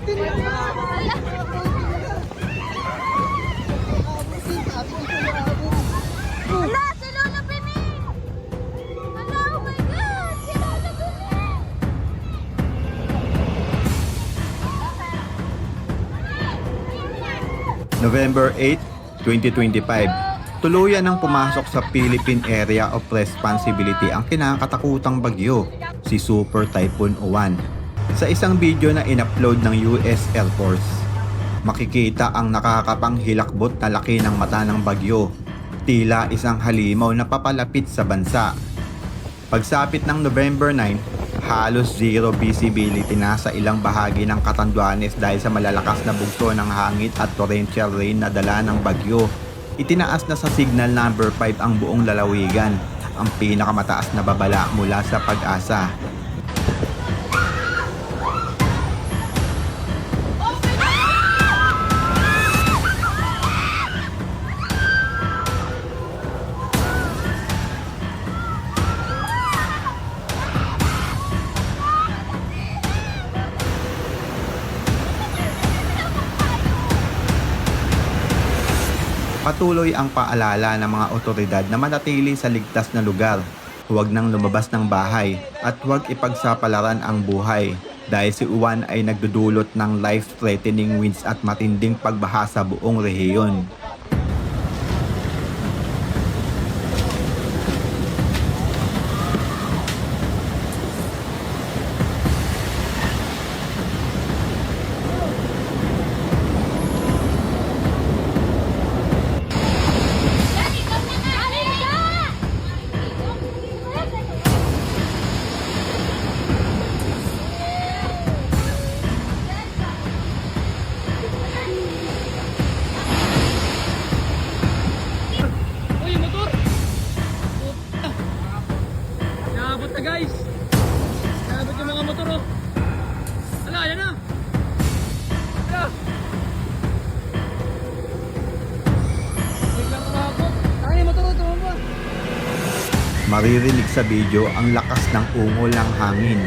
Hala, si Lola Pining! Hala, oh my God! Si Lola Pining! November 8, 2025. Tuluyan nang pumasok sa Philippine Area of Responsibility ang kinakatakutang bagyo, si Super Typhoon Uwan. Sa isang video na in-upload ng US Air Force, makikita ang nakakapanghilakbot na laki ng mata ng bagyo, tila isang halimaw na papalapit sa bansa. Pagsapit ng November 9, halos zero visibility na sa ilang bahagi ng Catanduanes dahil sa malalakas na bugso ng hangin at torrential rain na dala ng bagyo. Itinaas na sa signal number 5 ang buong lalawigan, ang pinakamataas na babala mula sa Pag-asa. Patuloy ang paalala ng mga otoridad na manatili sa ligtas na lugar, huwag nang lumabas ng bahay at huwag ipagsapalaran ang buhay dahil si Uwan ay nagdudulot ng life-threatening winds at matinding pagbaha sa buong rehiyon. Guys, nabot yung mga motor oh. Ala, yan na. Ala. Biglang kumabot. Ay, motor oh, tumamba. Maririnig sa video ang lakas ng ungol ng hangin.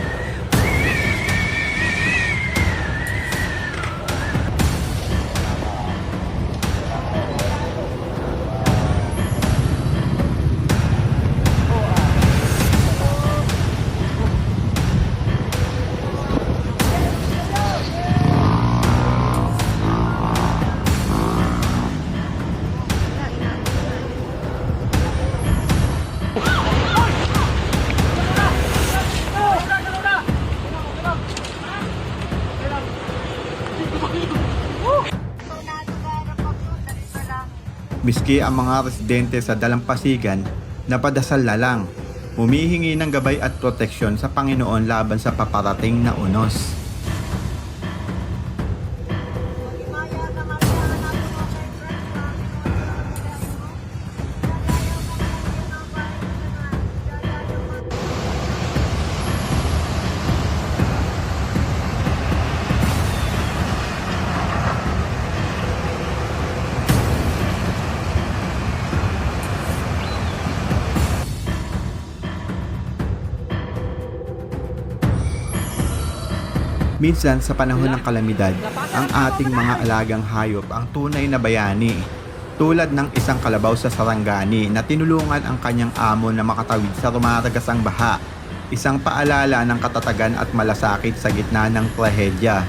Miski ang mga residente sa Dalampasigan, napadasal na lang, humihingi ng gabay at proteksyon sa Panginoon laban sa paparating na unos. Minsan sa panahon ng kalamidad, ang ating mga alagang hayop ang tunay na bayani. Tulad ng isang kalabaw sa Sarangani na tinulungan ang kanyang amo na makatawid sa rumaragasang baha. Isang paalala ng katatagan at malasakit sa gitna ng trahedya.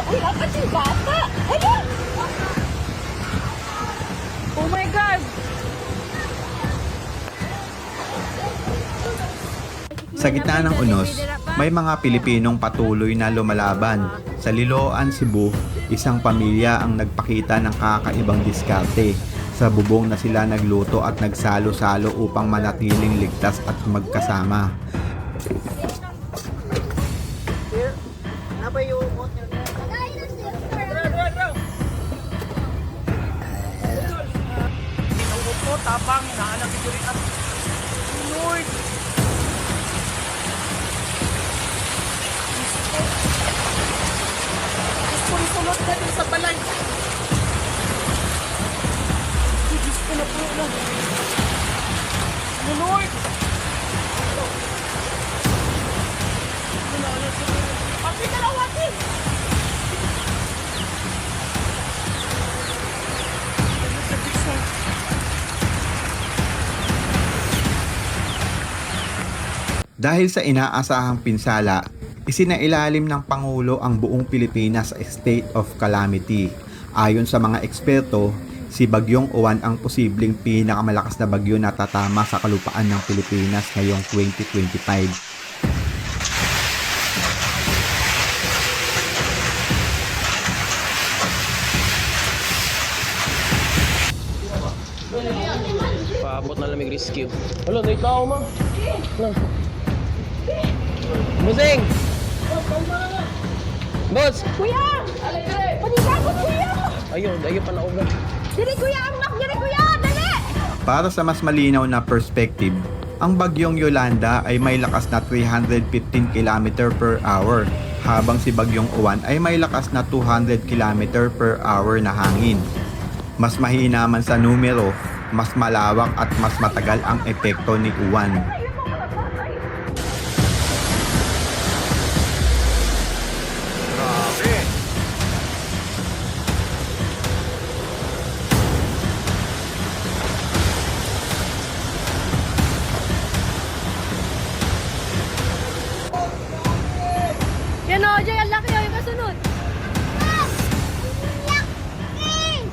Uy, dapat yung bata! Ayun! Oh my God! Sa gitna ng unos, may mga Pilipinong patuloy na lumalaban. Sa Liloan, Cebu, isang pamilya ang nagpakita ng kakaibang diskarte. Sa bubong na sila nagluto at nagsalo-salo upang manatiling ligtas at magkasama. Tapang, naanak ito rin at Lord. Sulot na din sa balay. Dahil sa inaasahang pinsala, isinailalim ng Pangulo ang buong Pilipinas sa state of calamity. Ayon sa mga eksperto, si Bagyong Uwan ang posibleng pinakamalakas na bagyo na tatama sa kalupaan ng Pilipinas ngayong 2025. Paabot na lamig rescue. Hello, may tao ma. Busing! Boss! Kuya! Panigabot, kuya! Ayun pa na ugat. Dili, kuya! Ang nak! Dili, kuya! Dali! Para sa mas malinaw na perspective, ang Bagyong Yolanda ay may lakas na 315 km per hour, habang si Bagyong Uwan ay may lakas na 200 km per hour na hangin. Mas mahina man sa numero, mas malawak at mas matagal ang epekto ni Uwan. Yan o, Jay! Ang laki o! Yung kasunod!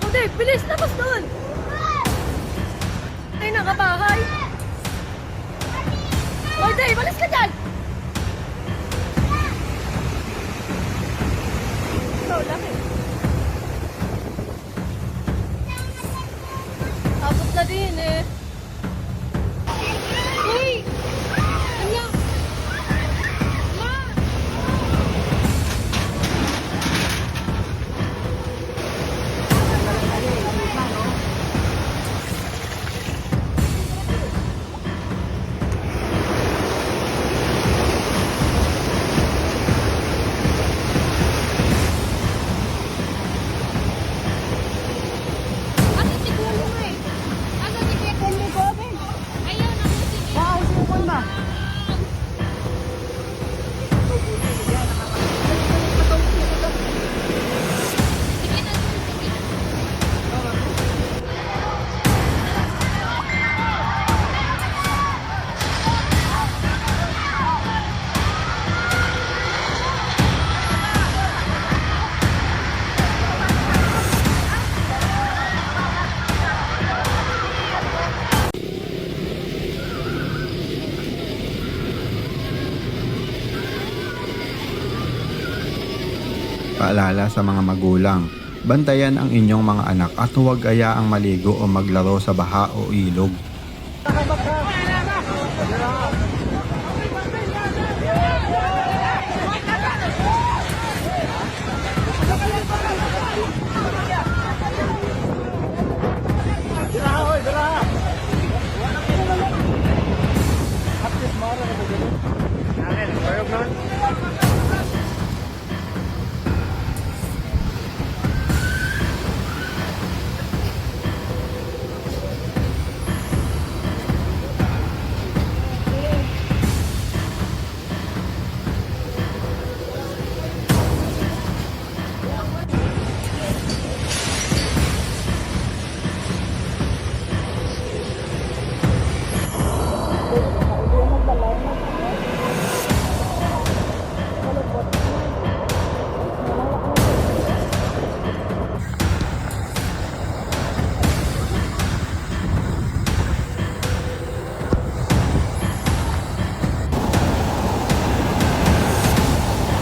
O, Dave! Bilis! Tapos doon! Ay, nakabahay! O, Dave! Balis ka dyan! Ikaw, laki! Tapos na din eh! Uy! Ano? Ma! Asa si Kuya mo eh? Asa si Kuya mo ko? Ayun, ako si Kuya. Wow, si Kuya ba? Paalala sa mga magulang, bantayan ang inyong mga anak at huwag ayaang maligo o maglaro sa baha o ilog.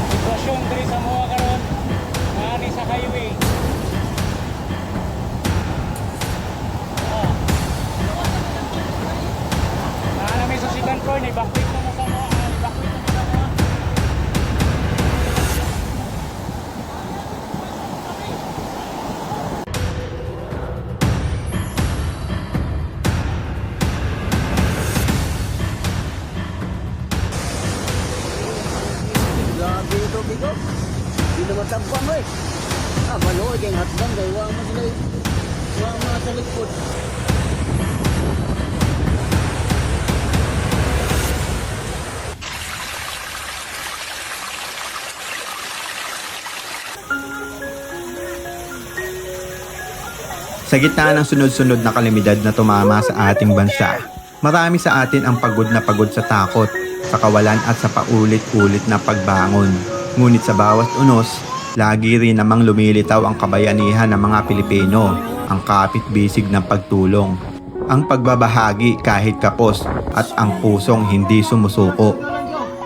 Sitwasyon diri sa mga karon, maani sa highway. Namin sa second floor, evacuate na sa mga, evacuate na sa mga. Grabe ito, Bigo. Hindi naman tampang mo eh. Manood yung hatbang dahil wala mo sila wala mo sa likod. Sa gitna ng sunod-sunod na kalamidad na tumama sa ating bansa, marami sa atin ang pagod na pagod sa takot. sa kawalan at sa paulit-ulit na pagbangon. Ngunit sa bawat unos, lagi rin namang lumilitaw ang kabayanihan ng mga Pilipino, ang kapit-bisig ng pagtulong, ang pagbabahagi kahit kapos at ang pusong hindi sumusuko.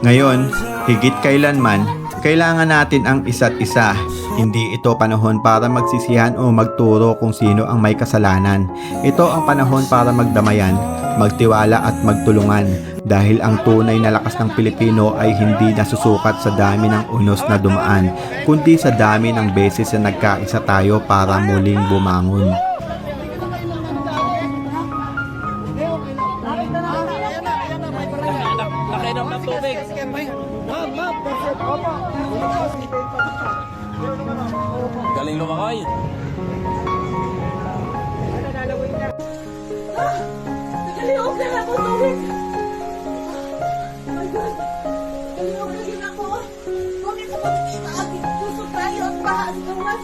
Ngayon, higit kailanman, kailangan natin ang isa't isa. Hindi ito panahon para magsisihan o magturo kung sino ang may kasalanan. Ito ang panahon para magdamayan, magtiwala at magtulungan dahil ang tunay na lakas ng Pilipino ay hindi nasusukat sa dami ng unos na dumaan, kundi sa dami ng beses na nagkaisa tayo para muling bumangon. Nakainom ng tubig. Galing lumakay. Nagaliog na ako, tubig! My God! Nagaliog na din ako! Bakit sa pagkita ating puso tayo at baha sa gawas?